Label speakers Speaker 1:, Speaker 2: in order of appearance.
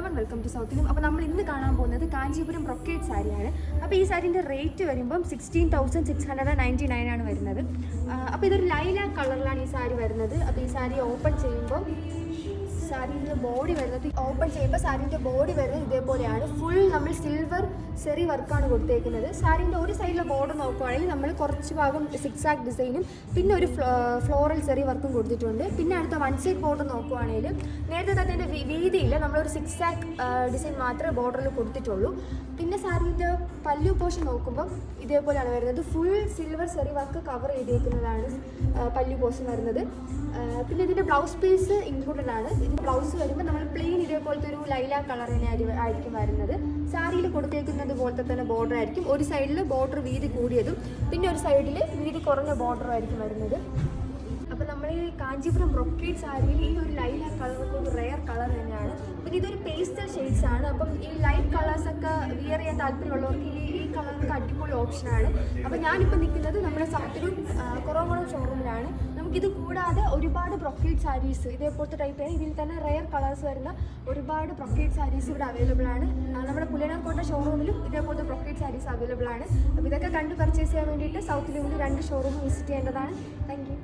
Speaker 1: Everyone welcome to south Lulu. അപ്പോൾ നമ്മൾ ഇന്ന് കാണാൻ പോകുന്നത് കാഞ്ചീപുരം ബ്രൊക്കേഡ് സാരിയാണ്. അപ്പോൾ ഈ സാരീൻ്റെ റേറ്റ് വരുമ്പം 16,699 ആണ് വരുന്നത്. അപ്പോൾ ഇതൊരു ലൈലാക്ക് കളറിലാണ് ഈ സാരി വരുന്നത്. അപ്പോൾ ഈ സാരി ഓപ്പൺ ചെയ്യുമ്പം സാരീൻ്റെ ബോഡി വരുന്നത് ഇതേപോലെയാണ്. ഫുൾ നമ്മൾ സിൽവർ സെറി വർക്കാണ് കൊടുത്തേക്കുന്നത്. സാരീൻ്റെ ഒരു സൈഡിലെ ബോർഡർ നോക്കുവാണെങ്കിൽ നമ്മൾ കുറച്ച് ഭാഗം സിക്സാക് ഡിസൈനും പിന്നെ ഒരു ഫ്ലോറൽ സെറി വർക്കും കൊടുത്തിട്ടുണ്ട്. പിന്നെ അടുത്ത വൺ സൈഡ് ബോർഡർ നോക്കുവാണെങ്കിൽ നേരത്തെ തന്നെ അതിൻ്റെ വീതിയില്ല, നമ്മളൊരു സിക്സാക് ഡിസൈൻ മാത്രമേ ബോർഡറിൽ കൊടുത്തിട്ടുള്ളൂ. പിന്നെ സാരീൻ്റെ പല്ലു പോർഷൻ നോക്കുമ്പം ഇതേപോലെയാണ് വരുന്നത്. ഫുൾ സിൽവർ സെറി വർക്ക് കവർ ചെയ്തേക്കുന്നതാണ് പല്ലു പോർഷൻ വരുന്നത്. പിന്നെ ഇതിൻ്റെ ബ്ലൗസ് പീസ് ഇൻക്ലൂഡഡ് ആണ്. ഇതിൻ്റെ ബ്ലൗസ് വരുമ്പോൾ നമ്മൾ പ്ലെയിൻ ഇതേപോലത്തെ ഒരു ലൈലാക്ക് കളർ തന്നെ ആയിരിക്കും വരുന്നത്. സാരിയിൽ കൊടുത്തേക്കുന്നത് പോലത്തെ തന്നെ ബോർഡർ ആയിരിക്കും. ഒരു സൈഡിൽ ബോർഡർ വീതി കൂടിയതും പിന്നെ ഒരു സൈഡിൽ വീതി കുറഞ്ഞ ബോർഡറും ആയിരിക്കും വരുന്നത്. അപ്പോൾ നമ്മൾ ഈ കാഞ്ചീപുരം ബ്രൊക്കേഡ് സാരിയിൽ ഈ ഒരു ലൈലാക്ക് കളറൊക്കെ ഒരു റെയർ കളർ തന്നെയാണ്. പിന്നെ ഇതൊരു പേസ്റ്റൽ ഷെയ്ഡ്സ് ആണ്. അപ്പം ഈ ലൈറ്റ് കളേഴ്സൊക്കെ വിയർ ചെയ്യാൻ താല്പര്യമുള്ളവർക്ക് ഈ കളറൊക്കെ അടിപൊളി ഓപ്ഷനാണ്. അപ്പോൾ ഞാനിപ്പോൾ നിൽക്കുന്നത് നമ്മുടെ സൗത്തിലും കുറവകുളം ഷോറൂമിലാണ്. നമുക്കിത് കൂടാതെ ഒരുപാട് ബ്രൊക്കേഡ് സാരീസ് ഇതേപോലത്തെ ടൈപ്പ് ഇതിൽ തന്നെ റെയർ കളേഴ്സ് വരുന്ന ഒരുപാട് ബ്രൊക്കേഡ് സാരീസ് ഇവിടെ അവൈലബിൾ ആണ്. നമ്മുടെ പുലയനാർക്കോട്ട ഷോറൂമിലും ഇതേപോലത്തെ ബ്രൊക്കേഡ് സാരീസ് അവൈലബിൾ ആണ്. അപ്പോൾ ഇതൊക്കെ കണ്ട് പർച്ചേസ് ചെയ്യാൻ വേണ്ടിയിട്ട് സൗത്തിലും 2 ഷോറൂം വിസിറ്റ് ചെയ്യേണ്ടതാണ്. Thank you.